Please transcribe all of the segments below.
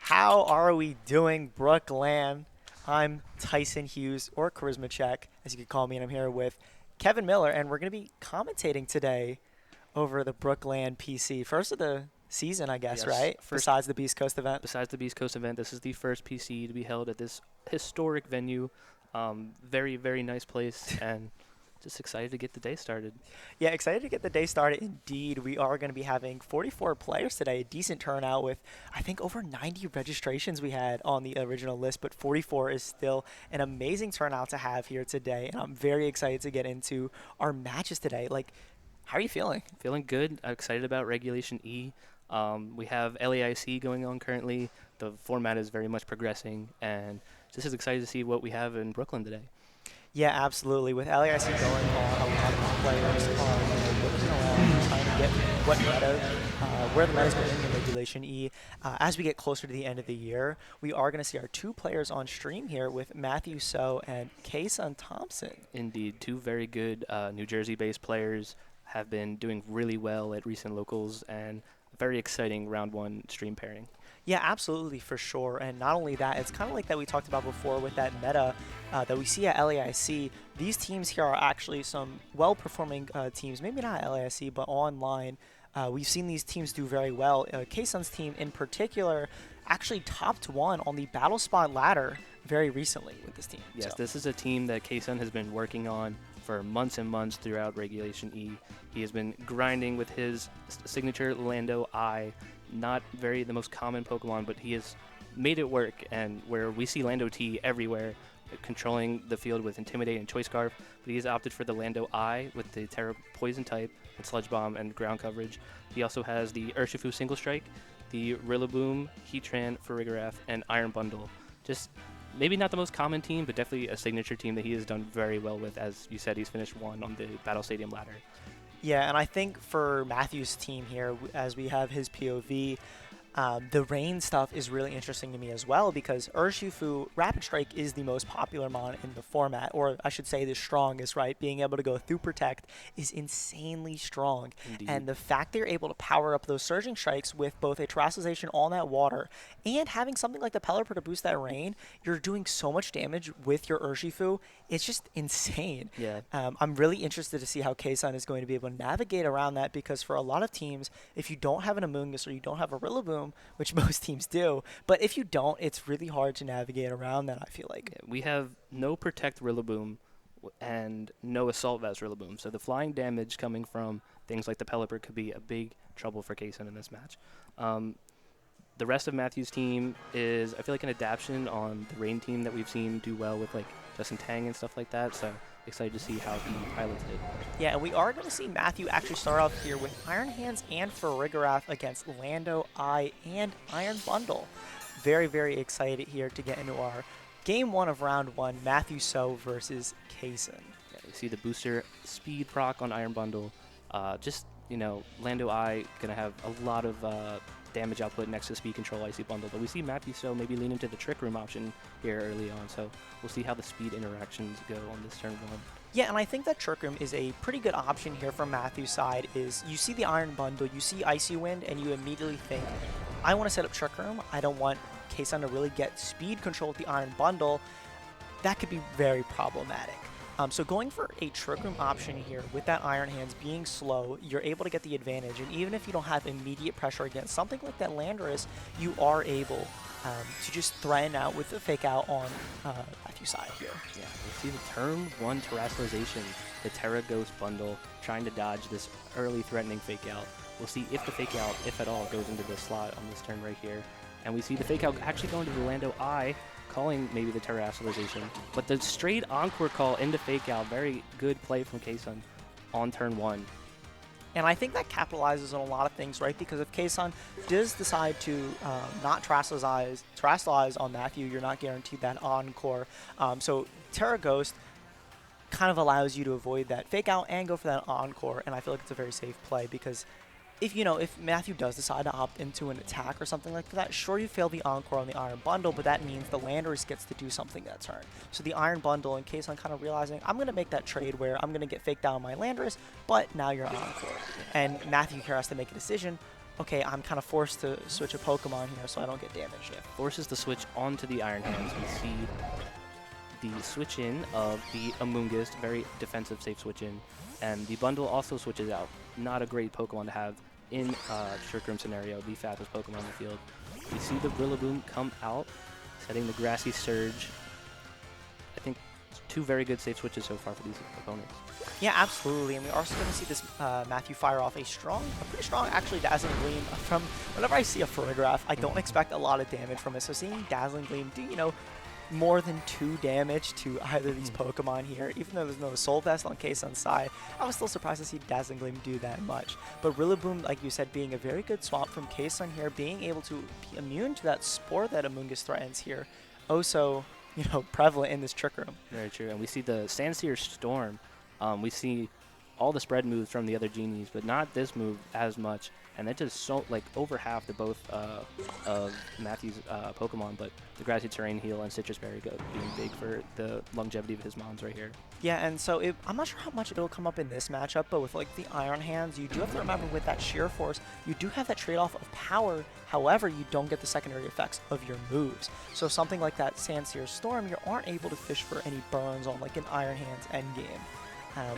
How are we doing, BrookLAN? I'm Tyson Hughes, or Charisma Check, as you could call me, and I'm here with Kevin Miller, and we're going to be commentating today over the BrookLAN PC. First of the season, I guess, Yes, right? first Besides the Beast Coast event. besides the Beast Coast event, this is the first PC to be held at this historic venue. Very, very nice place, and just excited to get the day started. Yeah, excited to get the day started. Indeed, we are going to be having 44 players today, a decent turnout with, I think, over 90 registrations we had on the original list, but 44 is still an amazing turnout to have here today, and I'm very excited to get into our matches today. Like, how are you feeling? Feeling good. I'm excited about Regulation E. We have LAIC going on currently. The format is very much progressing, and just as excited to see what we have in Brooklyn today. Yeah, absolutely. With LAIC going on, a lot of players are looking around, trying to get where the meta is going in Regulation E. As we get closer to the end of the year, we are going to see our two players on stream here with Matthew So and Kasun Thompson. Indeed, two very good New Jersey-based players have been doing really well at recent locals, and very exciting round one stream pairing. Yeah, absolutely, for sure. And not only that, it's kind of like that we talked about before with that meta that we see at LAIC. These teams here are actually some well-performing teams, maybe not at LAIC, but online. We've seen these teams do very well. Kasun's team in particular actually topped one on the battle spot ladder very recently with this team. Yes, So. this is a team that Kasun has been working on for months and months throughout Regulation E. He has been grinding with his signature Lando I, not the most common Pokemon, but he has made it work, and where we see Lando T everywhere, controlling the field with Intimidate and Choice Scarf, but he has opted for the Lando I with the Terra Poison type, and Sludge Bomb, and ground coverage. He also has the Urshifu Single Strike, the Rillaboom, Heatran, Farigiraf, and Iron Bundle. Just maybe not the most common team, but definitely a signature team that he has done very well with. As you said, he's finished one on the Battle Stadium ladder. Yeah, and I think for Matthew's team here, as we have his POV, the rain stuff is really interesting to me as well because Urshifu Rapid Strike is the most popular mon in the format, or I should say the strongest, right? Being able to go through Protect is insanely strong. Indeed. And the fact they're able to power up those Surging Strikes with both a Terrestrialization on that water and having something like the Pelipper to boost that rain, you're doing so much damage with your Urshifu. It's just insane. Yeah. I'm really interested to see how Kasun is going to be able to navigate around that because for a lot of teams, if you don't have an Amoonguss or you don't have a Rillaboom, which most teams do, but if you don't, it's really hard to navigate around that, I feel like. Yeah, we have no Protect Rillaboom and no Assault Vest Rillaboom, so the flying damage coming from things like the Pelipper could be a big trouble for Kasun in this match. The rest of Matthew's team is, I feel like, an adaptation on the Rain team that we've seen do well with, like, Justin Tang and stuff like that, so excited to see how he pilots it. Yeah, and we are going to see Matthew actually start off here with Iron Hands and Farigiraf against Lando I and Iron Bundle. Very, very excited here to get into our game one of round one, Matthew So versus Kasun. Yeah, you see the booster speed proc on Iron Bundle. Lando I going to have a lot of damage output next to speed control Icy Bundle, but we see Matthew So maybe lean into the Trick Room option here early on, so we'll see how the speed interactions go on this turn one. Yeah, and I think that Trick Room is a pretty good option here from Matthew's side. Is you see the Iron Bundle, you see Icy Wind, and you immediately think, I want to set up Trick Room. I don't want Kasun to really get speed control with the Iron Bundle. That could be very problematic. So going for a Trick Room option here with that Iron Hands being slow, you're able to get the advantage. And even if you don't have immediate pressure against something like that Landorus, you are able to just threaten out with the Fake Out on Matthew's side here. Yeah, we see the turn one Terrestrialization, the Terra Ghost Bundle, trying to dodge this early threatening Fake Out. We'll see if the Fake Out, if at all, goes into the slot on this turn right here. And we see the Fake Out actually going to the Lando I, calling maybe the Terrestrialization. But the straight Encore call into Fake Out, very good play from Kasun on turn one. And I think that capitalizes on a lot of things, right? Because if Kasun does decide to not Terrestrialize on Matthew, you're not guaranteed that Encore. So Terra Ghost kind of allows you to avoid that Fake Out and go for that Encore, and I feel like it's a very safe play because if Matthew does decide to opt into an attack or something like that, sure, you fail the Encore on the Iron Bundle, but that means the Landorus gets to do something that turn. So the Iron Bundle, in case I'm kind of realizing, I'm going to make that trade where I'm going to get faked down my Landorus, but now you're on Encore. And Matthew here has to make a decision. okay, I'm kind of forced to switch a Pokemon here so I don't get damaged. Yeah, forces the switch onto the Iron Hands. We see the switch in of the Amoonguss, very defensive, safe switch in, and the bundle also switches out. Not a great Pokemon to have in Trick Room scenario, the fastest Pokemon in the field. We see the Rillaboom come out, setting the Grassy Surge. I think 2 very good safe switches so far for these opponents. Yeah, absolutely. And we're also going to see this Matthew fire off a pretty strong, actually, Dazzling Gleam. From whenever I see a photograph, I don't expect a lot of damage from it. So seeing Dazzling Gleam do, more than 2 damage to either of these Pokemon here, even though there's no Soul Vest on Kasun's side, I was still surprised to see Dazzling Gleam do that much. But Rillaboom, like you said, being a very good swap from Kasun here, being able to be immune to that Spore that Amoonguss threatens here, also, prevalent in this Trick Room. Very true. And we see the Sandsear Storm. We see all the spread moves from the other genies, but not this move as much. And that just over half the both of Matthew's Pokemon, but the Grassy Terrain Heal and Citrus Berry being big for the longevity of his mons right here. Yeah, and so I'm not sure how much it'll come up in this matchup, but with the Iron Hands, you do have to remember with that Sheer Force, you do have that trade-off of power. However, you don't get the secondary effects of your moves. So something like that Sandsear Storm, you aren't able to fish for any burns on an Iron Hands endgame.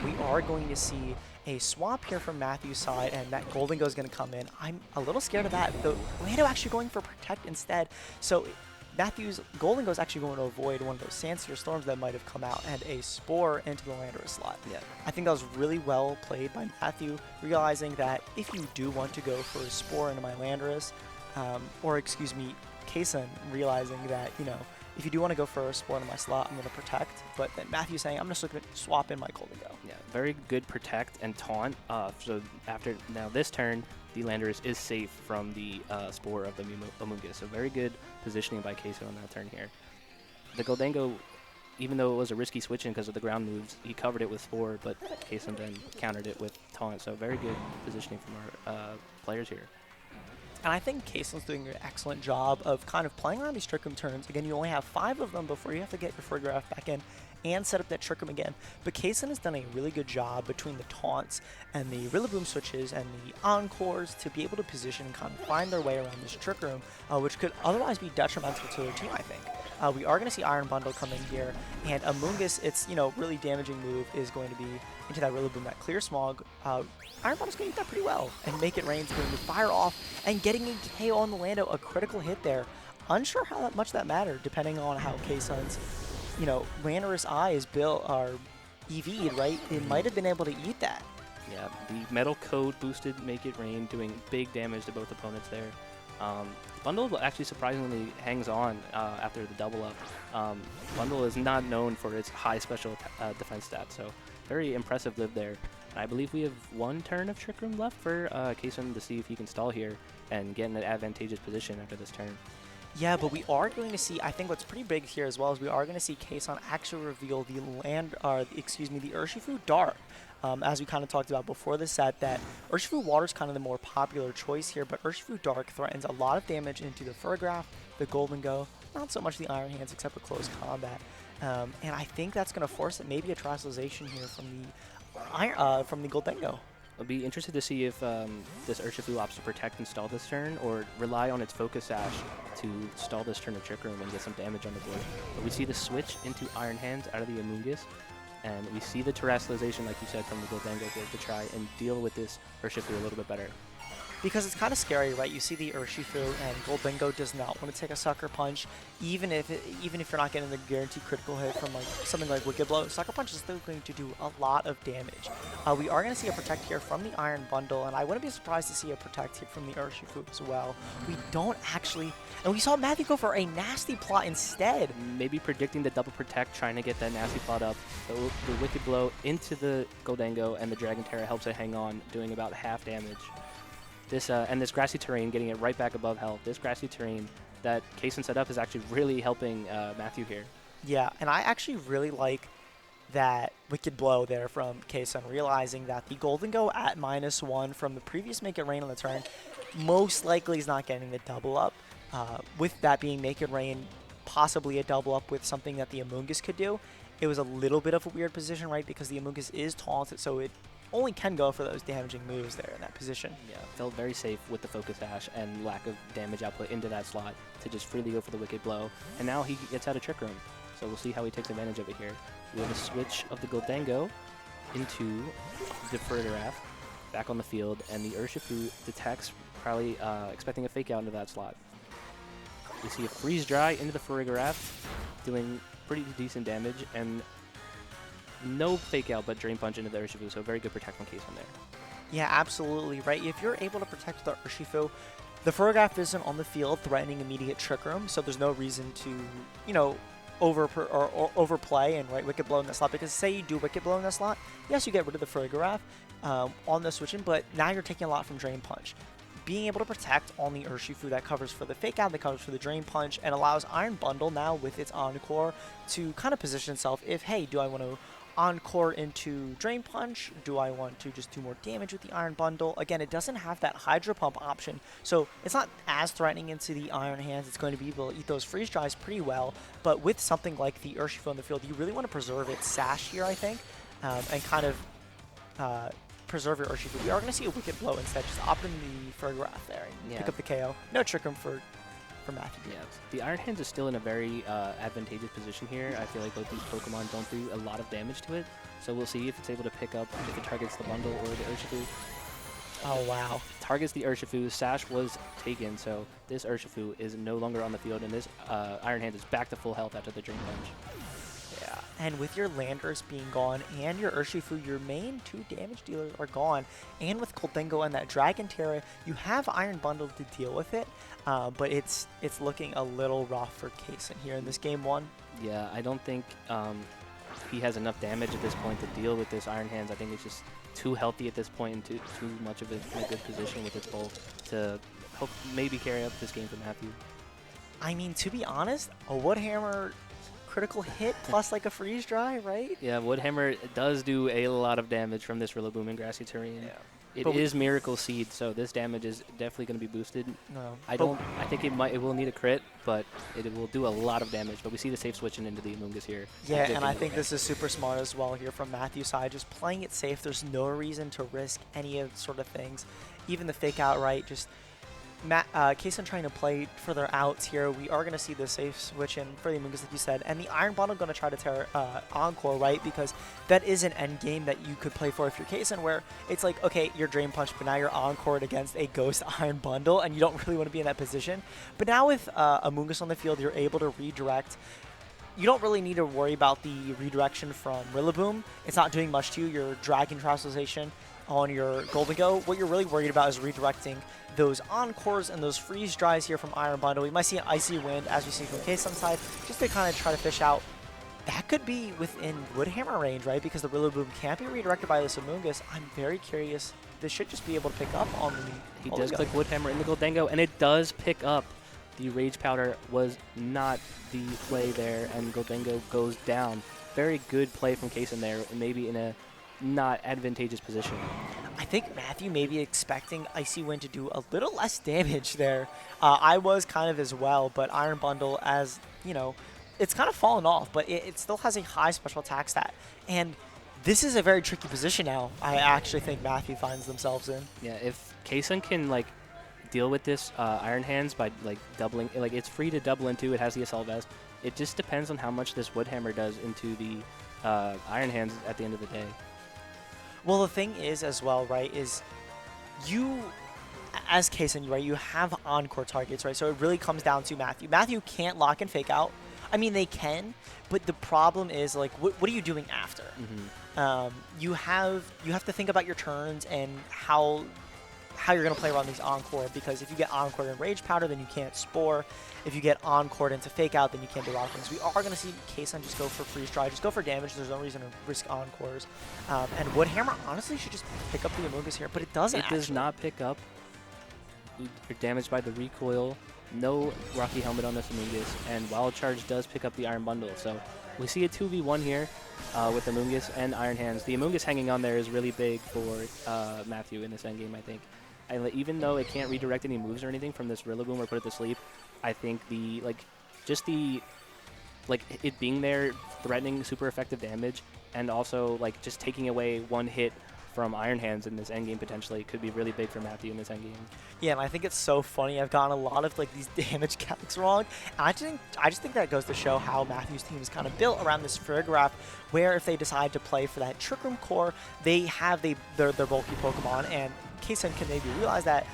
We are going to see a swap here from Matthew's side, and that Golden Go is going to come in. I'm a little scared of that. The Lando actually going for Protect instead. So Matthew's Golden Go is actually going to avoid one of those Sandsear Storms that might have come out and a Spore into the Landorus slot. Yeah. I think that was really well played by Matthew, realizing that if you do want to go for a Spore into my Landorus, Kasun realizing that, if you do want to go for a Spore into my slot, I'm going to Protect. But then Matthew's saying, I'm just going to swap in my Golden Go. Yeah, very good Protect and Taunt. So after now this turn, the Landorus is safe from the Spore of the Amoonguss. So very good positioning by Kasun on that turn here. The Goldengo, even though it was a risky switch in because of the ground moves, he covered it with Spore, but Kasun then countered it with Taunt. So very good positioning from our players here. And I think Kasun's doing an excellent job of kind of playing around these Trick Room turns. Again, you only have 5 of them before you have to get your photograph back in and set up that Trick Room again. But Kasun has done a really good job between the taunts and the Rillaboom switches and the Encores to be able to position and kind of find their way around this Trick Room, which could otherwise be detrimental to their team, I think. We are going to see Iron Bundle come in here, and Amoonguss, its really damaging move is going to be into that Rillaboom, that Clear Smog. Iron Bundle's going to eat that pretty well, and Make It Rain's going to fire off, and getting a KO on the Lando, a critical hit there. Unsure how much that mattered, depending on how Kasun's, Landorus Eye is built, or EV'd, right? It might have been able to eat that. Yeah, the Metal Code boosted Make It Rain, doing big damage to both opponents there. Bundle actually surprisingly hangs on after the double up. Bundle is not known for its high special defense stats, so very impressive live there. And I believe we have 1 turn of Trick Room left for Kasun to see if he can stall here and get in an advantageous position after this turn. Yeah, but we are going to see, I think what's pretty big here as well is we are going to see Kasun actually reveal the Urshifu Dark. As we kind of talked about before the set, that Urshifu Water is kind of the more popular choice here, but Urshifu Dark threatens a lot of damage into the Furgraph, the Golden Go, not so much the Iron Hands except for close combat. And I think that's going to force it, maybe a Terrestrialization here from the Golden Go. I'll be interested to see if this Urshifu opts to Protect and stall this turn, or rely on its Focus Sash to stall this turn of Trick Room and get some damage on the board. But we see the switch into Iron Hands out of the Amoonguss, and we see the Terrestrialization, like you said, from the Goldengo here to try and deal with this Urshifu a little bit better. Because it's kind of scary, right? You see the Urshifu, and Goldengo does not want to take a Sucker Punch, even if you're not getting the guaranteed critical hit from something like Wicked Blow. Sucker Punch is still going to do a lot of damage. We are going to see a Protect here from the Iron Bundle, and I wouldn't be surprised to see a Protect here from the Urshifu as well. We don't actually, and we saw Matthew go for a nasty plot instead. Maybe predicting the double Protect, trying to get that nasty plot up. The Wicked Blow into the Goldengo, and the Dragon Terra helps it hang on, doing about half damage. This Grassy Terrain, getting it right back above health. This Grassy Terrain that Kasun set up is actually really helping Matthew here. Yeah, and I actually really like that Wicked Blow there from Kasun, realizing that the Golden Go at -1 from the previous Make It Rain on the turn most likely is not getting the double up. With that being Make It Rain, possibly a double up with something that the Amoonguss could do. It was a little bit of a weird position, right? Because the Amoonguss is taunted, so it only can go for those damaging moves there in that position. Yeah, felt very safe with the focus dash and lack of damage output into that slot to just freely go for the Wicked Blow. And now he gets out of Trick Room. So we'll see how he takes advantage of it here. We have a switch of the Goldengo into the Farigiraf back on the field, and the Urshifu detects, probably expecting a fake out into that slot. We see a Freeze Dry into the Farigiraf, doing pretty decent damage, and no fake out, but Drain Punch into the Urshifu, so very good protect from Kasun there. Yeah, absolutely, right? If you're able to protect the Urshifu, the Farigiraf isn't on the field threatening immediate Trick Room, so there's no reason to, you know, overplay and Wicked Blow in that slot, because say you do Wicked Blow in that slot, yes, you get rid of the Farigiraf on the switching, but now you're taking a lot from Drain Punch. Being able to protect on the Urshifu, that covers for the fake out, that covers for the Drain Punch, and allows Iron Bundle now with its Encore to kind of position itself if, hey, do I want to Encore into Drain Punch? Do I want to just do more damage with the Iron Bundle? Again, it doesn't have that Hydro Pump option, so it's not as threatening into the Iron Hands. It's going to be able to eat those Freeze Dries pretty well, but with something like the Urshifu on the field, you really want to preserve its Sash here, I think, and kind of preserve your Urshifu. We are going to see a Wicked Blow instead, just opt in the Farigiraf there and pick up the KO. No Trick Room for Matthew. Yeah, the Iron Hands is still in a very advantageous position here. I feel like both these Pokemon don't do a lot of damage to it, so we'll see if it's able to pick up if it targets the bundle or the Urshifu. Oh, wow. Targets the Urshifu. Sash was taken, so this Urshifu is no longer on the field, and this Iron Hand is back to full health after the Drain Punch. Yeah, and with your Landers being gone and your Urshifu, your main 2 damage dealers are gone, and with Goldengo and that Dragon Terra, you have Iron Bundle to deal with it, but it's looking a little rough for Kasun here in this game 1. Yeah, I don't think he has enough damage at this point to deal with this Iron Hands. I think it's just too healthy at this point and too much of it in a good position with its bulk to help maybe carry up this game for Matthew. I mean, to be honest, a Wood Hammer critical hit plus like a Freeze Dry, right? Yeah, Wood Hammer does do a lot of damage from this Rillaboom and Grassy Terrain. Yeah. It is Miracle Seed, so this damage is definitely going to be boosted. No. I think it will need a crit, but it will do a lot of damage. But we see the safe switching into the Amoonguss here. Yeah, and I think this is super smart as well here from Matthew's side. Just playing it safe. There's no reason to risk any of sort of things. Even the fake out, right? Just Kasun trying to play for their outs here. We are going to see the safe switch in for the Amoonguss, like you said, and the Iron Bundle going to try to tear Encore, right? Because that is an end game that you could play for if you're Kasun, where it's like, okay, you're Drain Punch, but now you're Encored against a Ghost Iron Bundle, and you don't really want to be in that position. But now with Amoonguss on the field, you're able to redirect. You don't really need to worry about the redirection from Rillaboom. It's not doing much to you. Your Dragon Translation on your Goldengo. What you're really worried about is redirecting those Encores and those Freeze Dries here from Iron Bundle. We might see an Icy Wind, as we see from Kasun side, just to kind of try to fish out. That could be within Wood Hammer range, right? Because the Rillaboom can't be redirected by this Amoonguss. I'm very curious. This should just be able to pick up on the He does click Wood Hammer in the Goldengo, and it does pick up. The Rage Powder was not the play there, and Goldengo goes down. Very good play from Kasun there, maybe in a not advantageous position. I think Matthew may be expecting Icy Wind to do a little less damage there. I was kind of as well, but Iron Bundle, as you know, it's kind of fallen off, but it still has a high special attack stat. And this is a very tricky position now, I actually think Matthew finds themselves in. Yeah, if Kasun can like deal with this Iron Hands by like doubling, like it's free to double into, it has the Assault Vest. It just depends on how much this Wood Hammer does into the Iron Hands at the end of the day. Well, the thing is as well, right, is you, as Kasun, right, you have Encore targets, right? So it really comes down to Matthew. Matthew can't lock and fake out. I mean, they can, but the problem is, like, what are you doing after? Mm-hmm. You have to think about your turns and how you're going to play around these Encore, because if you get Encore in Rage Powder, then you can't Spore. If you get Encore into Fake Out, then you can't do a lot of things. We are going to see Kasun just go for Freeze Dry, just go for damage. There's no reason to risk Encores. And Wood Hammer honestly should just pick up the Amoonguss here, but it doesn't. It does not pick up. You're damaged by the recoil. No Rocky Helmet on this Amoonguss, and Wild Charge does pick up the Iron Bundle. So we see a 2v1 here with Amoonguss and Iron Hands. The Amoonguss hanging on there is really big for Matthew in this endgame, I think. And even though it can't redirect any moves or anything from this Rillaboom or put it to sleep, I think it being there, threatening super effective damage, and also like just taking away one hit from Iron Hands in this endgame potentially could be really big for Matthew in this endgame. Yeah, and I think it's so funny. I've gotten a lot of like these damage calcs wrong. And I just think that goes to show how Matthew's team is kind of built around this Farigiraf, where if they decide to play for that Trick Room core, they have their bulky Pokemon, and Kasun can maybe realize that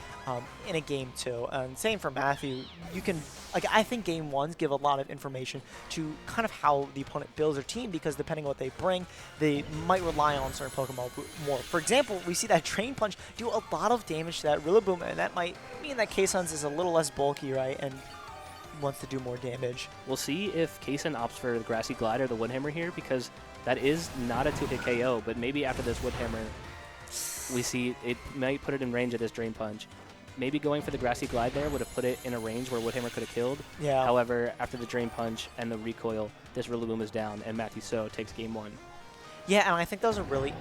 in a game too. And same for Matthew. You can, like, I think game ones give a lot of information to kind of how the opponent builds their team, because depending on what they bring, they might rely on certain Pokemon more. For example, we see that Drain Punch do a lot of damage to that Rillaboom, and that might mean that Kasun's is a little less bulky, right, and wants to do more damage. We'll see if Kasun opts for the Grassy Glide or the Woodhammer here, because that is not a 2-hit KO, but maybe after this Woodhammer, we see it might put it in range of this Drain Punch. Maybe going for the Grassy Glide there would have put it in a range where Woodhammer could have killed. Yeah. However, after the Drain Punch and the recoil, this Rillaboom is down, and Matthew So takes game 1. Yeah, and I think that was a really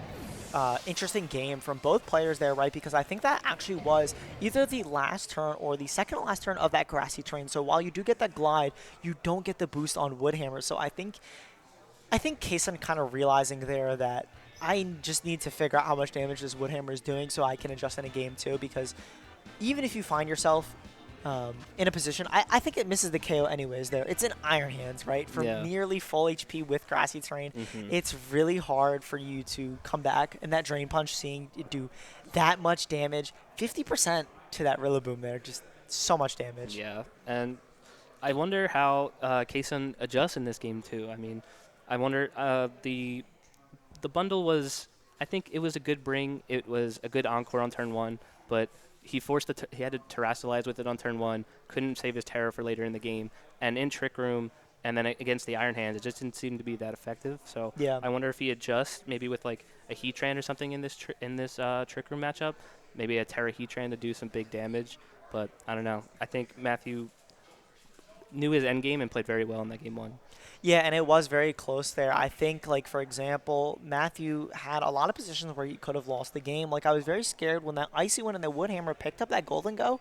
interesting game from both players there, right? Because I think that actually was either the last turn or the second to last turn of that grassy terrain. So while you do get that glide, you don't get the boost on Woodhammer. So I think Kasun kind of realizing there that I just need to figure out how much damage this Woodhammer is doing so I can adjust in a game too, because even if you find yourself in a position, I think it misses the KO anyways there. It's in Iron Hands, right? For nearly full HP with Grassy Terrain, it's really hard for you to come back. And that Drain Punch, seeing it do that much damage, 50% to that Rillaboom there, just so much damage. Yeah, and I wonder how Kasun adjusts in this game too. I mean, I wonder, the bundle was, I think it was a good bring. It was a good encore on turn 1, but he he had to terrestrialize with it on turn 1, couldn't save his Terror for later in the game, and in Trick Room and then against the Iron Hands, it just didn't seem to be that effective. So yeah. I wonder if he adjusts maybe with like a Heatran or something in this Trick Room matchup, maybe a Terra Heatran to do some big damage. But I don't know. I think Matthew knew his endgame and played very well in that game 1. Yeah, and it was very close there. I think, like, for example, Matthew had a lot of positions where he could have lost the game. Like, I was very scared when that Icy Wind and the Woodhammer picked up that Golden Go.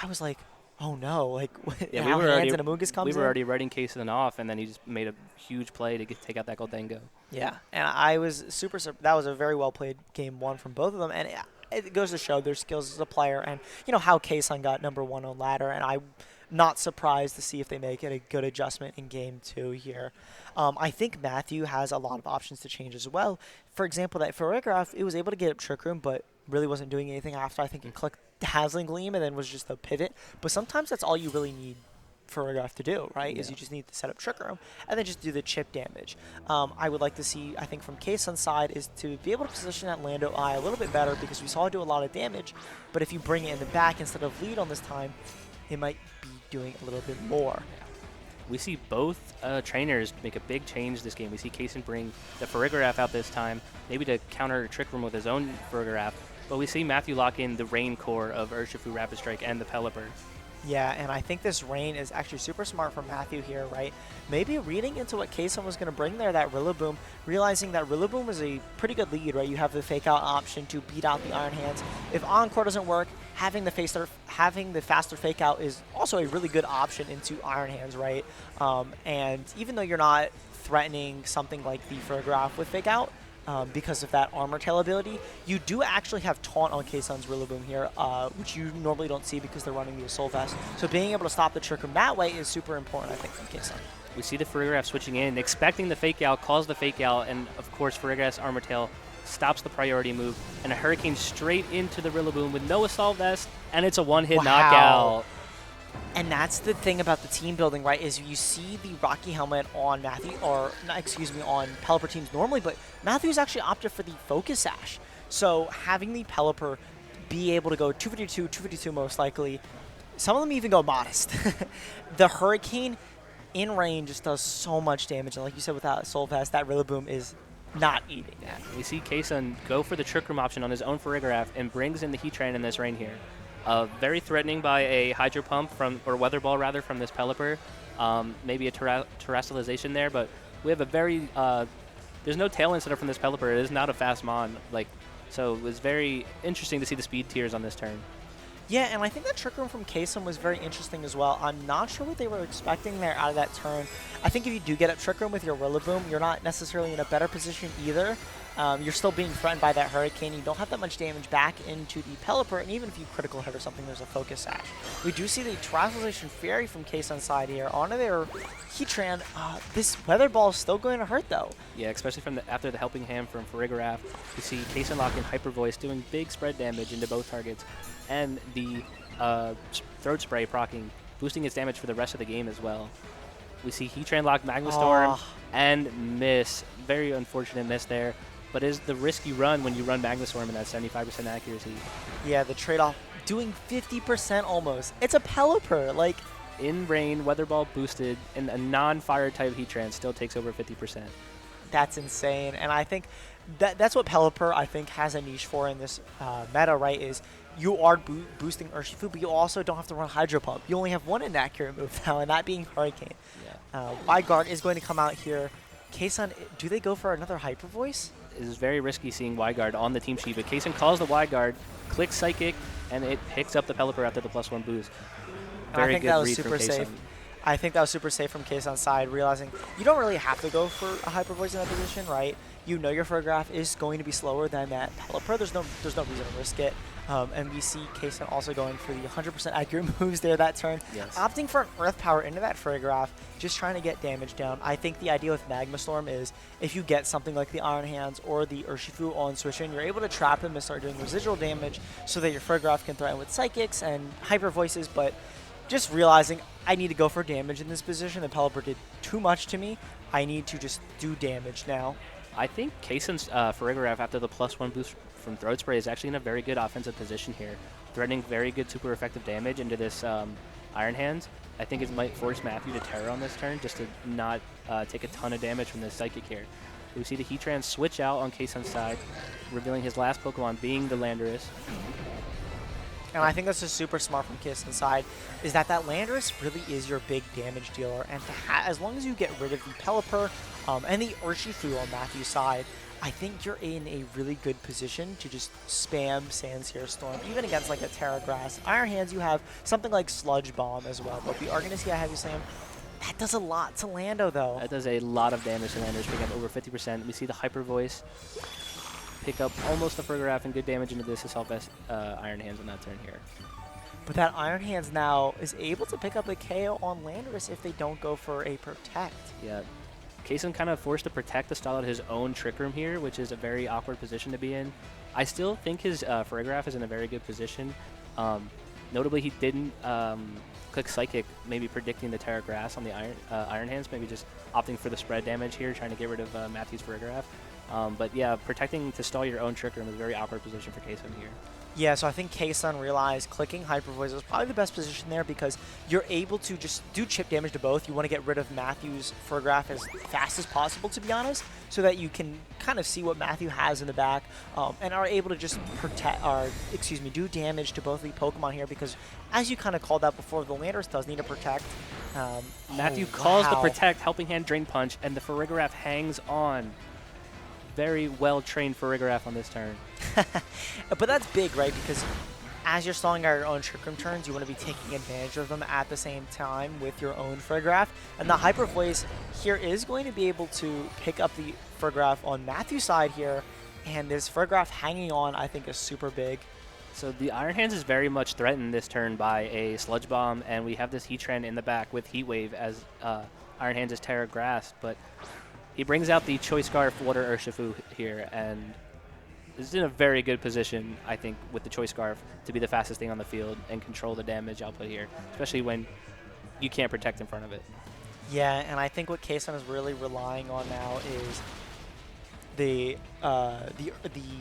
I was like, oh no, like, yeah, how Hands and Amoonguss comes in. We were already writing Kasun off, and then he just made a huge play to take out that Golden Go. Yeah, and I was that was a very well played game 1 from both of them, and it goes to show their skills as a player, and, you know, how Kasun got #1 on ladder, and I'm not surprised to see if they make it a good adjustment in game 2 here. I think Matthew has a lot of options to change as well. For example, that Farigiraf, it was able to get up Trick Room, but really wasn't doing anything after. I think it clicked Dazzling Gleam and then was just a pivot. But sometimes that's all you really need Farigiraf to do, right? Is you just need to set up Trick Room and then just do the chip damage. I would like to see, I think from Kasun's side, is to be able to position that Lando Eye a little bit better, because we saw it do a lot of damage. But if you bring it in the back instead of lead on this time, it might be doing a little bit more. We see both trainers make a big change this game. We see Kasun bring the Farigiraf out this time, maybe to counter Trick Room with his own Farigiraf. But we see Matthew lock in the Rain core of Urshifu, Rapid Strike, and the Pelipper. Yeah, and I think this Rain is actually super smart from Matthew here, right? Maybe reading into what Kasun was going to bring there, that Rillaboom, realizing that Rillaboom is a pretty good lead, right? You have the Fake Out option to beat out the Iron Hands. If Encore doesn't work, having the faster Fake Out is also a really good option into Iron Hands, right? And even though you're not threatening something like the Farigiraf with Fake Out, because of that Armor Tail ability, you do actually have Taunt on Kasun's Rillaboom here, which you normally don't see because they're running the Assault Vest. So being able to stop the Trick Room that way is super important, I think, from Kasun. We see the Farigiraf switching in, expecting the Fake Out, calls the Fake Out, and of course Farigiraf's Armor Tail stops the priority move, and a Hurricane straight into the Rillaboom with no Assault Vest, and it's a one-hit knockout. And that's the thing about the team building, right, is you see the Rocky Helmet on Matthew, or, excuse me, on Pelipper teams normally, but Matthew's actually opted for the Focus Sash. So having the Pelipper be able to go 252, 252 most likely, some of them even go Modest. The Hurricane in range just does so much damage, and like you said, without Soul Vest, that Rillaboom is not eating that. We see Kasun go for the Trick Room option on his own Farigiraf and brings in the Heatran in this Rain here. Very threatening by a Hydro Pump or Weather Ball rather, from this Pelipper. Maybe a terrestrialization there, but we have a very there's no tail incident from this Pelipper. It is not a fast mon, so it was very interesting to see the speed tiers on this turn. Yeah, and I think that Trick Room from Kasun was very interesting as well. I'm not sure what they were expecting there out of that turn. I think if you do get up Trick Room with your Rillaboom, you're not necessarily in a better position either. you're still being threatened by that Hurricane. You don't have that much damage back into the Pelipper, and even if you critical hit or something, there's a Focus Sash. We do see the Terrestrialization Fairy from Kasun's side here onto their Heatran. This Weather Ball is still going to hurt, though. Yeah, especially from after the helping hand from Farigiraf. You see Kasun lock in Hyper Voice doing big spread damage into both targets, and the Throat Spray proccing, boosting its damage for the rest of the game as well. We see Heatran lock Magma Storm and miss. Very unfortunate miss there. But is the risk you run when you run Magma Storm in that 75% accuracy. Yeah, the trade-off, doing 50% almost. It's a Pelipper, like... In rain, Weather Ball boosted, and a non-fire type Heatran still takes over 50%. That's insane, and I think that's what Pelipper, I think, has a niche for in this meta, right, is you are boosting Urshifu, but you also don't have to run Hydro Pump. You only have one inaccurate move now, and that being Hurricane. Yeah. Wyguard is going to come out here. Kasun, do they go for another Hyper Voice? It is very risky seeing Wyguard on the team sheet, but Kasun calls the Wyguard, clicks Psychic, and it picks up the Pelipper after the +1 boost. Very good read from Kasun. I think that was super safe from Kasun's side, realizing you don't really have to go for a Hyper Voice in that position, right? You know your Farigiraf is going to be slower than that Pelipper. There's no reason to risk it. And we see Kasun also going for the 100% accurate moves there that turn. Yes. Opting for an Earth Power into that Farigiraf, just trying to get damage down. I think the idea with Magma Storm is if you get something like the Iron Hands or the Urshifu on switch in, you're able to trap him and start doing residual damage so that your Farigiraf can threaten with Psychics and Hyper Voices, but just realizing I need to go for damage in this position. The Pelipper did too much to me. I need to just do damage now. I think Kasun's Farigiraf after the +1 boost from Throat Spray is actually in a very good offensive position here, threatening very good super effective damage into this Iron Hands. I think it might force Matthew to Terror on this turn just to not take a ton of damage from this Psychic here. We see the Heatran switch out on Kasun's side, revealing his last Pokemon being the Landorus. And I think that's just super smart from Kasun's side, is that Landorus really is your big damage dealer, and as long as you get rid of the Pelipper and the Urshifu on Matthew's side, I think you're in a really good position to just spam Sandsear Storm, even against like a Terra Grass. Iron Hands, you have something like Sludge Bomb as well, but we are going to see a Heavy Slam. That does a lot to Lando, though. That does a lot of damage to Landorus, picking up over 50%. We see the Hyper Voice pick up almost the Farigiraf and good damage into this Assault Vest Iron Hands on that turn here. But that Iron Hands now is able to pick up a KO on Landorus if they don't go for a Protect. Yeah. Kasun kind of forced to protect the stall at his own Trick Room here, which is a very awkward position to be in. I still think his Farigiraf is in a very good position. Notably, he didn't click Psychic, maybe predicting the Terra Grass on the Iron Hands, maybe just opting for the spread damage here, trying to get rid of Matthew's Farigiraf. But yeah, protecting to stall your own Trick Room is a very awkward position for Kasun here. Yeah, so I think Kasun realized clicking Hyper Voice was probably the best position there because you're able to just do chip damage to both. You want to get rid of Matthew's Farigiraf as fast as possible, to be honest, so that you can kind of see what Matthew has in the back and are able to just do damage to both of the Pokemon here because, as you kind of called out before, the Landorus does need to protect. Matthew calls the Protect, Helping Hand, Drain Punch, and the Farigiraf hangs on. Very well-trained Farigiraf on this turn. But that's big, right? Because as you're stalling out your own Trick Room turns, you want to be taking advantage of them at the same time with your own Farigiraf. And the Hyper Voice here is going to be able to pick up the Farigiraf on Matthew's side here. And this Farigiraf hanging on, I think, is super big. So the Iron Hands is very much threatened this turn by a Sludge Bomb, and we have this Heatran in the back with Heat Wave as Iron Hands is Terra Grass. But he brings out the Choice Scarf Water Urshifu here, and is in a very good position, I think, with the Choice Scarf to be the fastest thing on the field and control the damage output here, especially when you can't protect in front of it. Yeah, and I think what Kasun is really relying on now is the Heatran,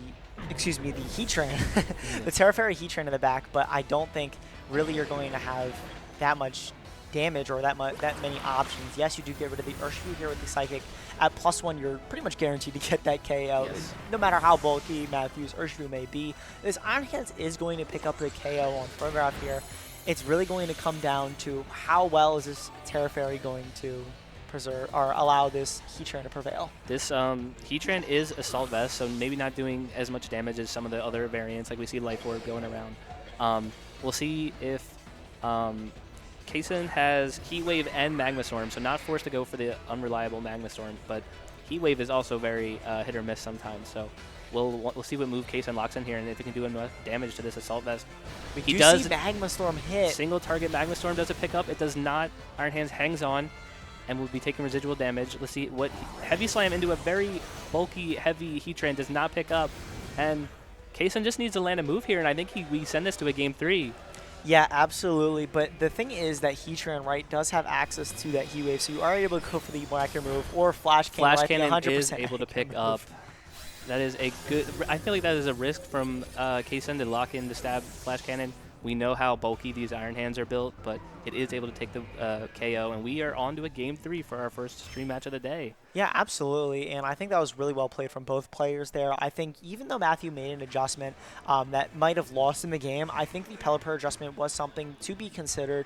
the Terra Fairy Heatran in the back, but I don't think really you're going to have that much damage or that many options. Yes, you do get rid of the Urshifu here with the Psychic. At +1, you're pretty much guaranteed to get that KO, yes, no matter how bulky Matthew's Urshifu may be. This Iron Hands is going to pick up the KO on Farigiraf here. It's really going to come down to how well is this Terra Fairy going to preserve or allow this Heatran to prevail. This Heatran is Assault Vest, so maybe not doing as much damage as some of the other variants, like we see Life Orb going around. We'll see if Kasun has Heat Wave and Magma Storm, so not forced to go for the unreliable Magma Storm, but Heat Wave is also very hit or miss sometimes. So we'll see what move Kasun locks in here, and if he can do enough damage to this Assault Vest. He does see Magma Storm hit. Single target Magma Storm doesn't pick up. It does not. Iron Hands hangs on and will be taking residual damage. Let's see what Heavy Slam into a very bulky, heavy Heatran does not pick up. And Kasun just needs to land a move here, and I think we send this to a game 3. Yeah, absolutely. But the thing is that Heatran, right, does have access to that Heat Wave, so you are able to go for the Blacker move or Flash Cannon. Flash Cannon 100% is able to pick up. That is a good. I feel like that is a risk from Kasun to lock in the stab Flash Cannon. We know how bulky these Iron Hands are built, but it is able to take the KO, and we are on to a game 3 for our first stream match of the day. Yeah, absolutely, and I think that was really well played from both players there. I think even though Matthew made an adjustment that might have lost in the game, I think the Pelipper adjustment was something to be considered.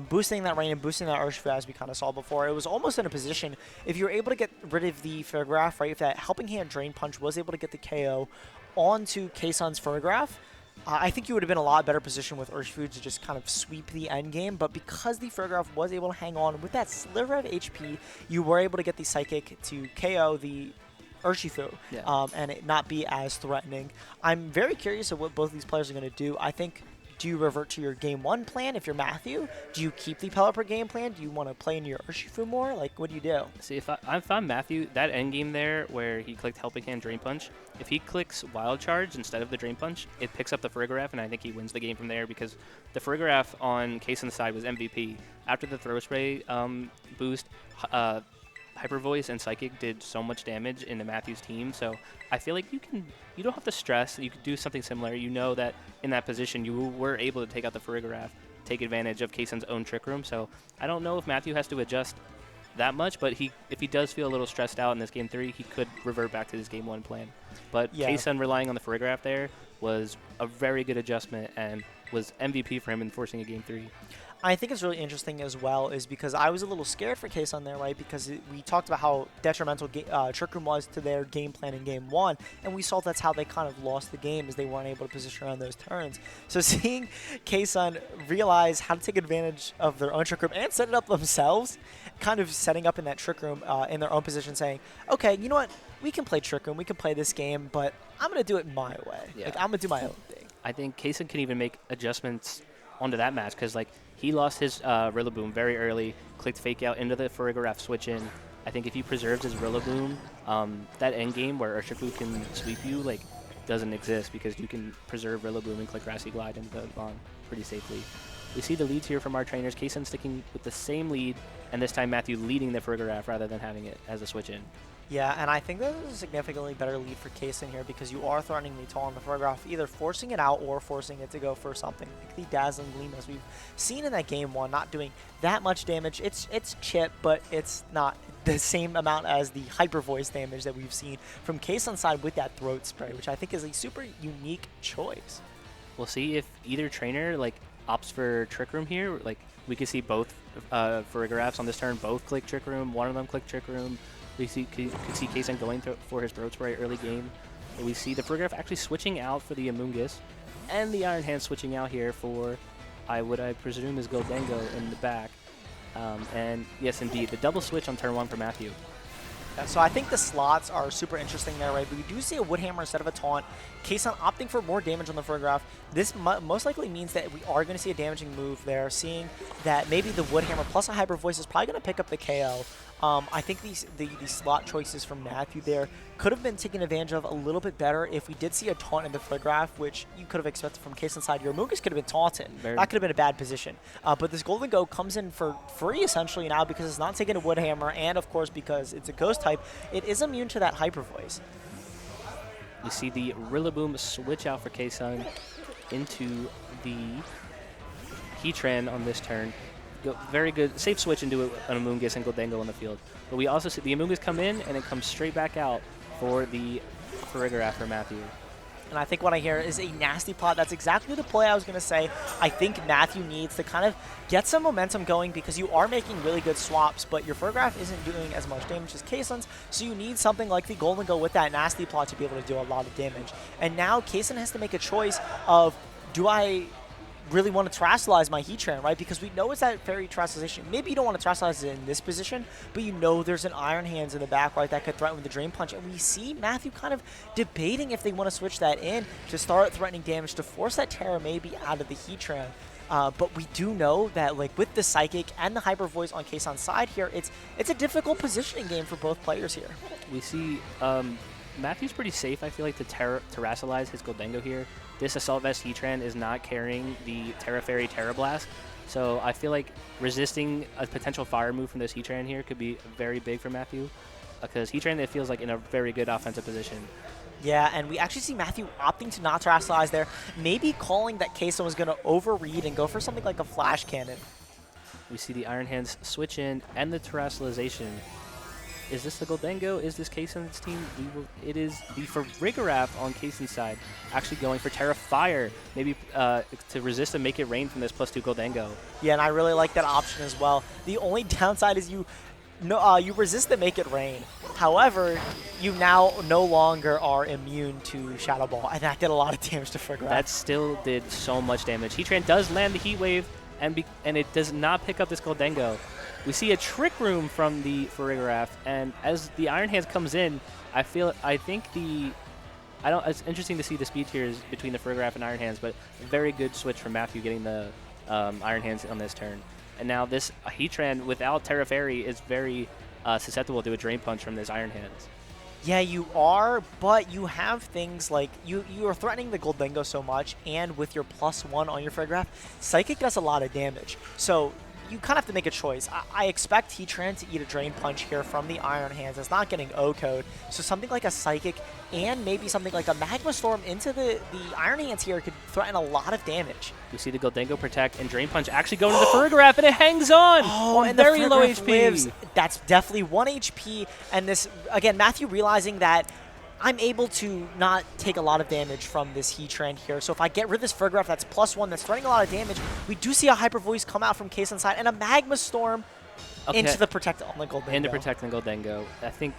Boosting that rain and boosting that Urshifu, as we kind of saw before, it was almost in a position, if you were able to get rid of the Photograph, right, if that Helping Hand Drain Punch was able to get the KO onto Kasun's Photograph, I think you would have been a lot better position with Urshifu to just kind of sweep the end game, but because the Photograph was able to hang on with that sliver of HP, you were able to get the Psychic to KO the Urshifu, and it not be as threatening. I'm very curious of what both of these players are going to do. I think, do you revert to your game 1 plan if you're Matthew? Do you keep the Pelipper game plan? Do you want to play into your Urshifu more? Like, what do you do? See, if I'm Matthew, that end game there where he clicked Helping Hand Drain Punch, if he clicks Wild Charge instead of the Drain Punch, it picks up the Farigiraf, and I think he wins the game from there because the Farigiraf on Kasun's side was MVP. After the Throw Spray boost, Hyper Voice and Psychic did so much damage into Matthew's team, so I feel like you don't have to stress. You could do something similar. You know that in that position you were able to take out the Farigiraf, take advantage of Kasun's own Trick Room, so I don't know if Matthew has to adjust that much, but if he does feel a little stressed out in this game 3, he could revert back to his game 1 plan. But Kasun relying on the Farigiraf there was a very good adjustment and was MVP for him in forcing a game 3. I think it's really interesting as well is because I was a little scared for Kasun there, right? Because we talked about how detrimental Trick Room was to their game plan in game 1, and we saw that's how they kind of lost the game, as they weren't able to position around those turns. So seeing Kasun realize how to take advantage of their own Trick Room and set it up themselves, kind of setting up in that Trick Room in their own position, saying, okay, you know what? We can play Trick Room, we can play this game, but I'm going to do it my way. Yeah. Like, I'm going to do my own thing. I think Kasun can even make adjustments onto that match because, like, he lost his Rillaboom very early, clicked Fake Out into the Farigiraf switch in. I think if he preserves his Rillaboom, that end game where Urshifu can sweep you, like, doesn't exist because you can preserve Rillaboom and click Grassy Glide into the lawn pretty safely. We see the leads here from our trainers. Kasun sticking with the same lead, and this time Matthew leading the Farigiraf rather than having it as a switch in. Yeah, and I think this is a significantly better lead for Kasun here because you are threatening the tall on the Photograph, either forcing it out or forcing it to go for something like the Dazzling Gleam, as we've seen in that game 1, not doing that much damage. It's chip, but it's not the same amount as the Hyper Voice damage that we've seen from Kasun's side with that Throat Spray, which I think is a super unique choice. We'll see if either trainer, like, opts for Trick Room here. Like, we could see both Farigirafs on this turn both click Trick Room, one of them click Trick Room. We could see Kasun going for his Throat Spray early game. We see the Farigiraf actually switching out for the Amoonguss, and the Iron Hand switching out here for what I presume is Goldengo in the back. And yes, indeed, the double switch on turn 1 for Matthew. So I think the slots are super interesting there, right? But we do see a Wood Hammer instead of a Taunt. Kasun opting for more damage on the Photograph. This most likely means that we are going to see a damaging move there, seeing that maybe the Wood Hammer plus a Hyper Voice is probably going to pick up the KO. I think the slot choices from Matthew there could have been taken advantage of a little bit better if we did see a taunt in the Photograph, which you could have expected from Kasun's side. Your Amoonguss could have been taunted. That could have been a bad position. But this Golden Go comes in for free essentially now because it's not taking a Wood Hammer, and of course because it's a Ghost type, it is immune to that Hyper Voice. You see the Rillaboom switch out for Kasun into the Heatran on this turn. Very good, safe switch into an Amoonguss and Goldengo on the field. But we also see the Amoonguss come in and it comes straight back out for the Farigiraf for Matthew. And I think what I hear is a nasty plot. That's exactly the play I was going to say. I think Matthew needs to kind of get some momentum going because you are making really good swaps, but your Photograph isn't doing as much damage as Kasun's, so you need something like the Golden Go with that nasty plot to be able to do a lot of damage. And now Kasun has to make a choice of, do I really want to terastallize my Heatran, right? Because we know it's that fairy terastallization. Maybe you don't want to terastallize it in this position, but you know there's an Iron Hands in the back, right, that could threaten with the Drain Punch. And we see Matthew kind of debating if they want to switch that in to start threatening damage to force that Terra maybe out of the Heatran. But we do know that, like, with the Psychic and the Hyper Voice on Kason's side here, it's a difficult positioning game for both players here. We see Matthew's pretty safe, I feel like, to terastallize his Goldengo here. This Assault Vest Heatran is not carrying the Terra Fairy Terra Blast, so I feel like resisting a potential fire move from this Heatran here could be very big for Matthew, because Heatran, it feels like, in a very good offensive position. Yeah, and we actually see Matthew opting to not terastallize there, maybe calling that Kason was going to overread and go for something like a Flash Cannon. We see the Iron Hands switch in and the terastallization. Is this the Goldengo? Is this Kason's team? It is the Farigiraf on Kason's side, actually going for Terra Fire, maybe to resist and make it rain from this +2 Goldengo. Yeah, and I really like that option as well. The only downside is you resist the Make It Rain. However, you now no longer are immune to Shadow Ball, and that did a lot of damage to Farigiraf. That still did so much damage. Heatran does land the Heat Wave, and it does not pick up this Goldengo. We see a Trick Room from the Farigiraf, and as the Iron Hands comes in, it's interesting to see the speed tiers between the Farigiraf and Iron Hands, but a very good switch from Matthew getting the Iron Hands on this turn. And now this Heatran without Terra Fairy is very susceptible to a Drain Punch from this Iron Hands. Yeah, you are, but you have things like you are threatening the Goldengo so much, and with your +1 on your Farigiraf, Psychic does a lot of damage. So you kind of have to make a choice. I expect Heatran to eat a Drain Punch here from the Iron Hands. It's not getting O-Code, so something like a Psychic and maybe something like a Magma Storm into the Iron Hands here could threaten a lot of damage. You see the Goldengo Protect and Drain Punch actually going to the Farigiraf, and it hangs on! Oh, and very the low Farigiraf HP. Lives. That's definitely 1 HP, and this, again, Matthew realizing that I'm able to not take a lot of damage from this Heatran here. So if I get rid of this Farigiraf that's +1, that's threatening a lot of damage, we do see a Hyper Voice come out from Kason's side and a Magma Storm into the Protect on the Goldengo. Into protecting Goldengo. I think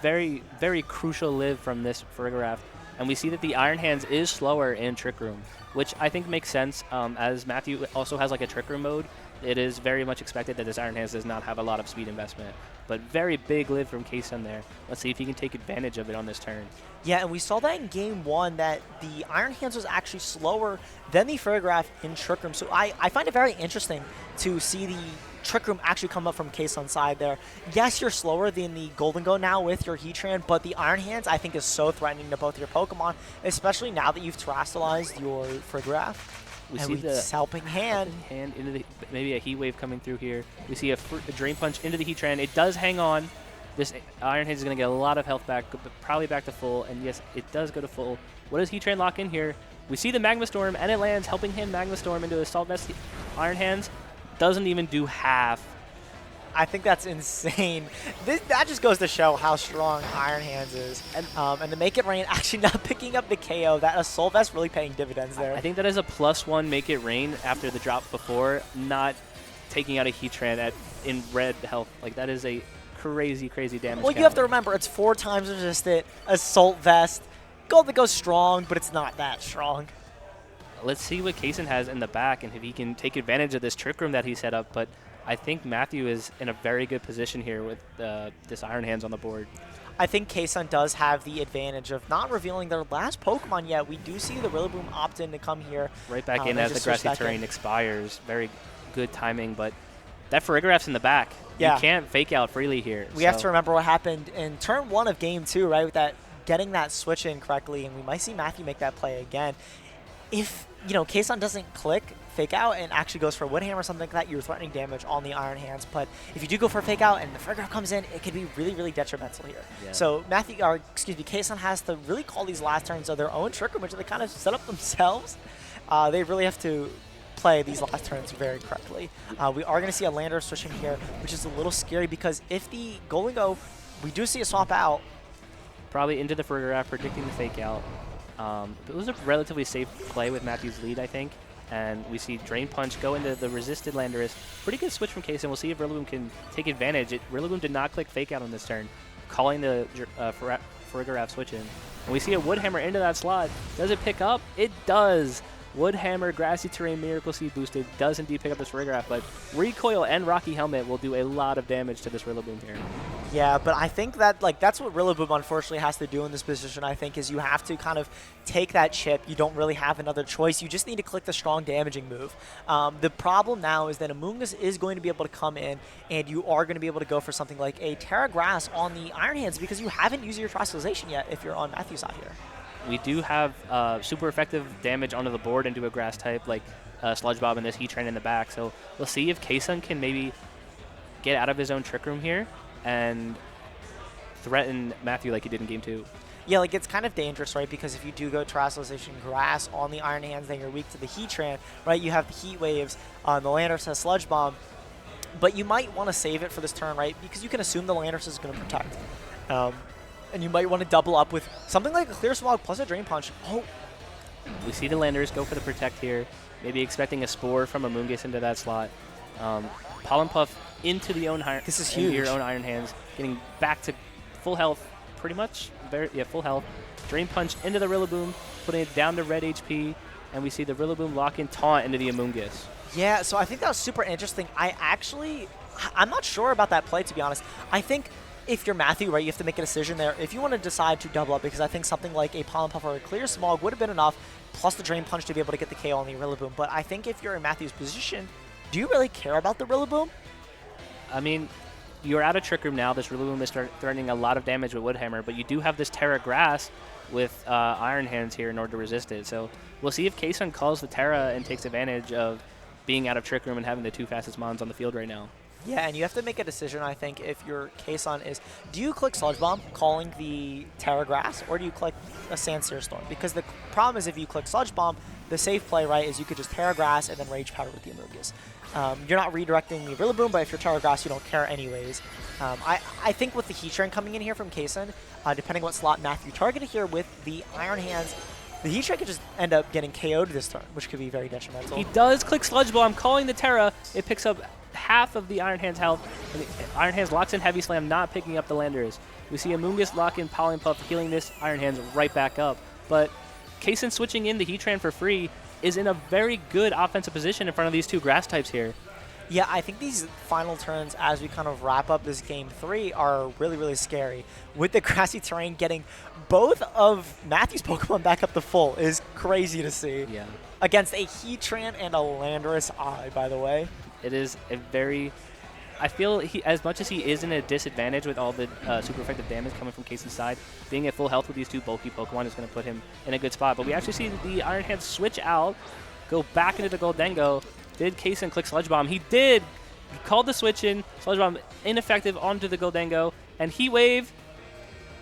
very, very crucial live from this Farigiraf. And we see that the Iron Hands is slower in Trick Room, which I think makes sense. As Matthew also has like a Trick Room mode, it is very much expected that this Iron Hands does not have a lot of speed investment. But very big live from Kason there. Let's see if he can take advantage of it on this turn. Yeah, and we saw that in Game 1 that the Iron Hands was actually slower than the Farigiraf in Trick Room. So I find it very interesting to see the Trick Room actually come up from Kason's side there. Yes, you're slower than the Goldengo now with your Heatran, but the Iron Hands I think is so threatening to both your Pokemon, especially now that you've terastallized your Farigiraf. We and see the Helping Hand into maybe a Heat Wave coming through here. We see a Drain Punch into the Heatran. It does hang on. This Iron Hands is going to get a lot of health back, probably back to full. And yes, it does go to full. What does Heatran lock in here? We see the Magma Storm, and it lands, helping him Magma Storm into Assault Vest. Iron Hands doesn't even do half. I think that's insane. That just goes to show how strong Iron Hands is. And the Make It Rain actually not picking up the KO. That Assault Vest really paying dividends there. I think that is a +1 Make It Rain after the drop before, not taking out a Heatran in red health. Like, that is a crazy, crazy damage Well, count. you have to remember, it's 4 times resistant, Assault Vest. Goldengo's strong, but it's not that strong. Let's see what Kason has in the back and if he can take advantage of this Trick Room that he set up. But I think Matthew is in a very good position here with this Iron Hands on the board. I think Kason does have the advantage of not revealing their last Pokemon yet. We do see the Rillaboom opt in to come here. Right back in as the grassy terrain expires. Very good timing, but that Farigiraf's in the back. Yeah. You can't fake out freely here. We have to remember what happened in turn 1 of Game 2, right, with that getting that switch in correctly, and we might see Matthew make that play again. If, Kason doesn't click, fake out, and actually goes for a Wood Hammer or something like that, you're threatening damage on the Iron Hands. But if you do go for a fake out and the Farigiraf comes in, it could be really, really detrimental here. Yeah. So Kason has to really call these last turns of their own Trick Room, which they kind of set up themselves. They really have to play these last turns very correctly. We are going to see a Lander switching here, which is a little scary because if the Goldengo, we do see a swap out. Probably into the Farigiraf, predicting the fake out. It was a relatively safe play with Matthew's lead, I think. And we see Drain Punch go into the resisted Landorus. Pretty good switch from Kason. We'll see if Rillaboom can take advantage. Rillaboom did not click fake out on this turn, calling the Farigiraf switch in. And we see a Wood Hammer into that slot. Does it pick up? It does. Wood Hammer, Grassy Terrain, Miracle Seed boosted does indeed pick up this Rigraff, but Recoil and Rocky Helmet will do a lot of damage to this Rillaboom here. Yeah, but I think that that's what Rillaboom unfortunately has to do in this position, I think, is you have to kind of take that chip. You don't really have another choice. You just need to click the strong damaging move. The problem now is that Amoonguss is going to be able to come in, and you are going to be able to go for something like a Terra Grass on the Iron Hands because you haven't used your Terastallization yet if you're on Matthew's side here. We do have super effective damage onto the board into a grass type like Sludge Bomb and this Heat Train in the back. So we'll see if Kasun can maybe get out of his own Trick Room here and threaten Matthew like he did in Game 2. Yeah, like it's kind of dangerous, right? Because if you do go Terastallization Grass on the Iron Hands, then you're weak to the Heat Train, right? You have the Heat Waves, the Landorus has Sludge Bomb, but you might want to save it for this turn, right? Because you can assume the Landorus is going to protect. And you might want to double up with something like a Clear Smog plus a Drain Punch. Oh. We see the Landorus go for the Protect here, maybe expecting a Spore from Amoonguss into that slot. Pollen Puff into the own iron. This is huge. Your own Iron Hands, getting back to full health, pretty much. Full health. Drain Punch into the Rillaboom, putting it down to red HP, and we see the Rillaboom lock in Taunt into the Amoonguss. Yeah, so I think that was super interesting. I'm not sure about that play, to be honest. I think if you're Matthew, right, you have to make a decision there. If you want to decide to double up, because I think something like a Pollen Puff or a Clear Smog would have been enough, plus the Drain Punch to be able to get the KO on the Rillaboom. But I think if you're in Matthew's position, do you really care about the Rillaboom? I mean, you're out of Trick Room now. This Rillaboom is threatening a lot of damage with Wood Hammer, but you do have this Terra Grass with Iron Hands here in order to resist it. So we'll see if Kasun calls the Terra and takes advantage of being out of Trick Room and having the two fastest mons on the field right now. Yeah, and you have to make a decision, I think, if your Kasun is, do you click Sludge Bomb, calling the Terra Grass, or do you click a Sandsear Storm? Because the problem is if you click Sludge Bomb, the safe play, right, is you could just Terra Grass and then Rage Powder with the Amoonguss. You're not redirecting the Rillaboom, but if you're Terra Grass, you don't care anyways. I think with the Heat Train coming in here from Kasun, depending what slot Matthew targeted here with the Iron Hands, the Heat Train could just end up getting KO'd this turn, which could be very detrimental. He does click Sludge Bomb, calling the Terra. It picks up half of the Iron Hand's health. And the Iron Hands locks in Heavy Slam, not picking up the Landers. We see Amoonguss lock in Pollen Puff, healing this Iron Hands right back up. But Kasun switching in the Heat Train for free is in a very good offensive position in front of these two grass types here. Yeah, I think these final turns as we kind of wrap up this Game 3 are really, really scary. With the Grassy Terrain getting both of Matthew's Pokemon back up to full is crazy to see. Yeah. Against a Heatran and a Landorus Eye, by the way. It is a very... I feel as much as he is in a disadvantage with all the super effective damage coming from Kasun's side, being at full health with these two bulky Pokemon is going to put him in a good spot. But we actually see the Iron Hands switch out, go back into the Goldengo. Did Kasun click Sludge Bomb? He did! He called the switch in. Sludge Bomb ineffective onto the Goldengo. And Heat Wave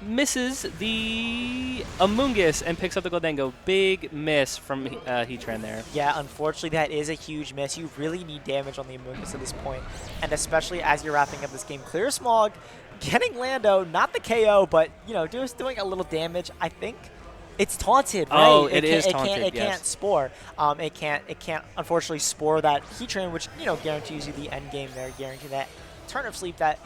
misses the Amoonguss and picks up the Goldengo. Big miss from Heatran there. Yeah, unfortunately, that is a huge miss. You really need damage on the Amoonguss at this point, and especially as you're wrapping up this game. Clear Smog, getting Lando, not the KO, but you know, just doing a little damage. I think it's taunted, right? Oh, it is taunted. It can't spore. It can't unfortunately spore that Heatran, which guarantees you the end game there, guarantee that turn of sleep that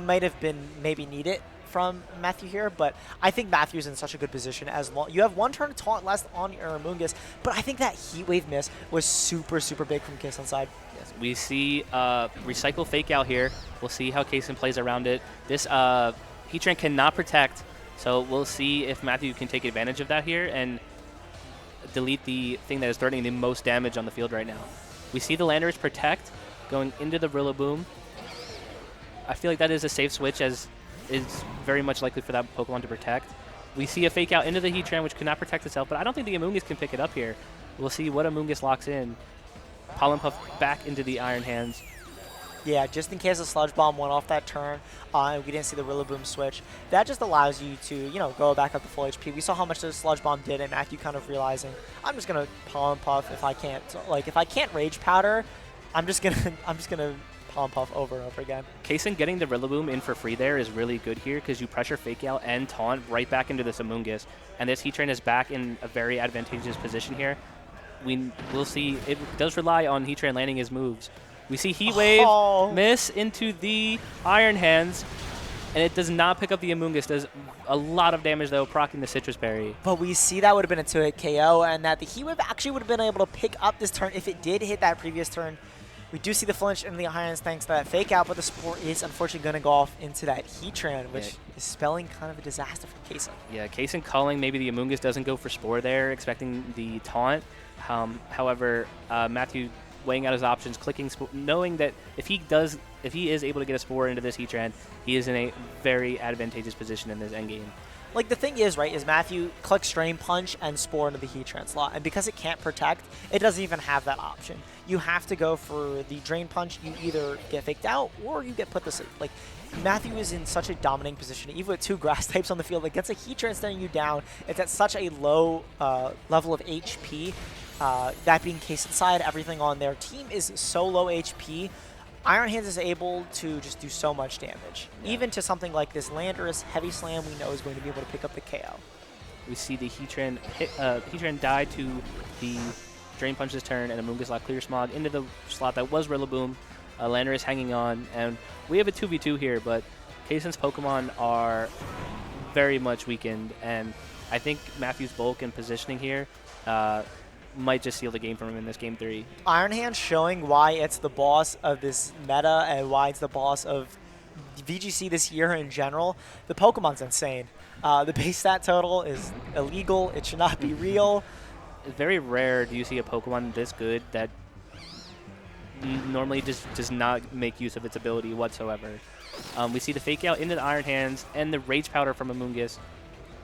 might have been maybe needed from Matthew here, but I think Matthew's in such a good position as long you have one turn of taunt less on your Amoonguss, but I think that Heat Wave miss was super big from Kasun's side. Yes, we see recycle Fake Out here. We'll see how Kasun plays around it. This Heatran cannot protect, so we'll see if Matthew can take advantage of that here and delete the thing that is threatening the most damage on the field right now. We see the Landorus protect going into the Rillaboom. I feel like that is a safe switch as is very much likely for that Pokemon to protect. We see a Fake Out into the Heatran, which cannot protect itself, but I don't think the Amoonguss can pick it up here. We'll see what Amoonguss locks in. Pollen Puff back into the Iron Hands. Yeah, just in case the Sludge Bomb went off that turn, and we didn't see the Rillaboom switch, that just allows you to, go back up to full HP. We saw how much the Sludge Bomb did, and Matthew kind of realizing, I'm just gonna Pollen Puff if I can't. So, if I can't Rage Powder, I'm just gonna Pollen Puff over and over again. Kasun getting the Rillaboom in for free there is really good here because you pressure Fake Out and Taunt right back into this Amoonguss, and this Heatran is back in a very advantageous position here. We'll see. It does rely on Heatran landing his moves. We see Heat Wave miss into the Iron Hands, And it does not pick up the Amoonguss. Does a lot of damage, though, proccing the Citrus Berry. But we see that would have been a 2-hit KO, and that the Heat Wave actually would have been able to pick up this turn if it did hit that previous turn. We do see the flinch in the irons thanks to that fake out, but the Spore is unfortunately going to go off into that Heatran, which is spelling kind of a disaster for Kasun. Yeah, Kasun calling maybe the Amoonguss doesn't go for Spore there, expecting the taunt. However, Matthew weighing out his options, clicking Spore, knowing that if he is able to get a Spore into this Heatran, he is in a very advantageous position in this endgame. Like, the thing is, right, is Matthew clicks Drain Punch and Spore into the Heatran slot, and because it can't protect, it doesn't even have that option. You have to go for the Drain Punch. You either get faked out or you get put to sleep. Like, Matthew is in such a dominating position, even with 2 grass types on the field. It gets a Heatran staring you down. It's at such a low level of HP. That being Kasun's side, everything on their team is so low HP. Iron Hands is able to just do so much damage. Yeah. Even to something like this Landorus Heavy Slam, we know is going to be able to pick up the KO. We see the Heatran die to the Drain Punch this turn, and Amoonguss lock Clear Smog into the slot that was Rillaboom. Landorus hanging on, and we have a 2v2 here, but Kasun's Pokemon are very much weakened, and I think Matthew's bulk and positioning here might just seal the game for him in this game 3. Iron Hand showing why it's the boss of this meta and why it's the boss of VGC this year in general. The Pokemon's insane. The base stat total is illegal. It should not be real. It's very rare do you see a Pokemon this good that normally just does not make use of its ability whatsoever. We see the Fake Out into the Iron Hands and the Rage Powder from Amoonguss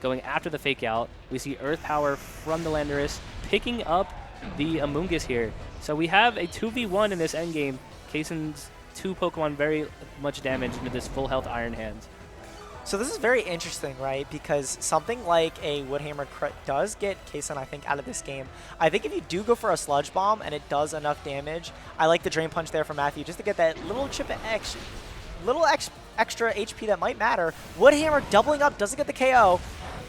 going after the Fake Out. We see Earth Power from the Landorus picking up the Amoonguss here. So we have a 2v1 in this endgame. Kasun's 2 Pokemon very much damaged into this full health Iron Hands. So this is very interesting, right? Because something like a Woodhammer crit does get Kasun, I think, out of this game. I think if you do go for a Sludge Bomb and it does enough damage, I like the Drain Punch there from Matthew just to get that little chip of extra HP that might matter. Woodhammer doubling up doesn't get the KO.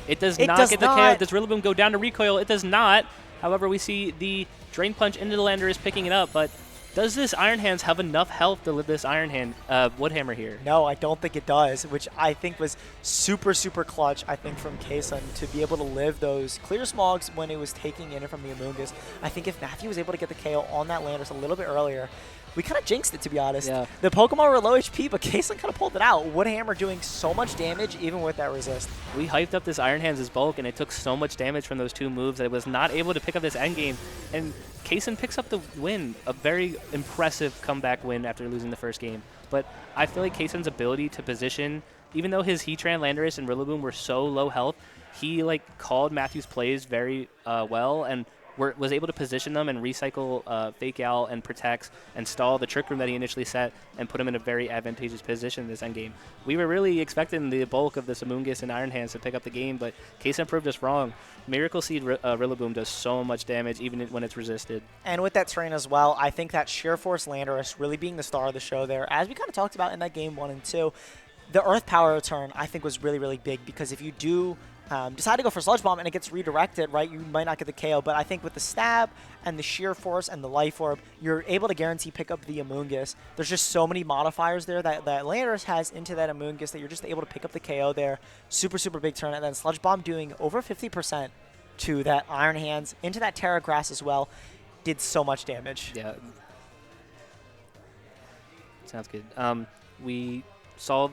It does not get the KO. Does Rillaboom go down to recoil? It does not. However, we see the Drain Punch into the Landorus picking it up, but does this Iron Hands have enough health to live this Woodhammer here? No, I don't think it does, which I think was super, super clutch, I think, from Kasun to be able to live those Clear Smogs when it was taking in from the Amoonguss. I think if Matthew was able to get the KO on that Landorus a little bit earlier, we kind of jinxed it, to be honest. Yeah. The Pokemon were low HP, but Kasun kind of pulled it out. Woodhammer doing so much damage even with that resist. We hyped up this Iron Hands' bulk, and it took so much damage from those 2 moves that it was not able to pick up this endgame. And Kasun picks up the win, a very impressive comeback win after losing the first game. But I feel like Kasun's ability to position, even though his Heatran, Landorus, and Rillaboom were so low health, he called Matthew's plays very well and was able to position them and recycle Fake Out and Protects and stall the Trick Room that he initially set and put him in a very advantageous position in this endgame. We were really expecting the bulk of this Amoonguss and Iron Hands to pick up the game, but Kasun proved us wrong. Miracle Seed Rillaboom does so much damage even when it's resisted. And with that terrain as well, I think that Sheer Force Landorus really being the star of the show there, as we kind of talked about in that game 1 and 2, the Earth Power return I think was really, really big, because if you do decide to go for Sludge Bomb and it gets redirected, right, you might not get the KO. But I think with the Stab and the Sheer Force and the Life Orb, you're able to guarantee pick up the Amoonguss. There's just so many modifiers there that Landorus has into that Amoonguss that you're just able to pick up the KO there. Super, super big turn. And then Sludge Bomb doing over 50% to that Iron Hands, into that Terra Grass as well. Did so much damage. Yeah. Sounds good. We saw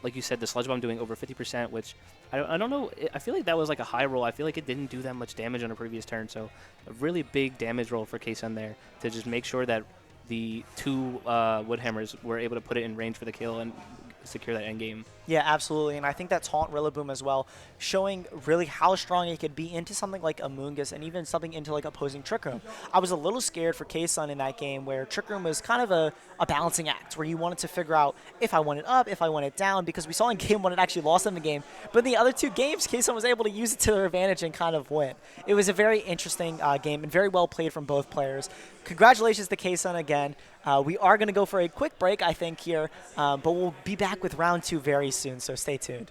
like you said, the Sludge Bomb doing over 50%, which I don't know. I feel like that was like a high roll. I feel like it didn't do that much damage on a previous turn. So a really big damage roll for Kasun there to just make sure that the 2 Woodhammers were able to put it in range for the kill and secure that end game. Yeah, absolutely. And I think that Taunt Rillaboom as well, showing really how strong it could be into something like Amoonguss and even something into like opposing Trick Room. I was a little scared for Kasun in that game where Trick Room was kind of a balancing act where you wanted to figure out if I want it up, if I want it down, because we saw in game 1 it actually lost in the game. But in the other 2 games, Kasun was able to use it to their advantage and kind of win. It was a very interesting game and very well played from both players. Congratulations to Kasun again. We are going to go for a quick break, I think, here, but we'll be back with round 2 very soon, so stay tuned.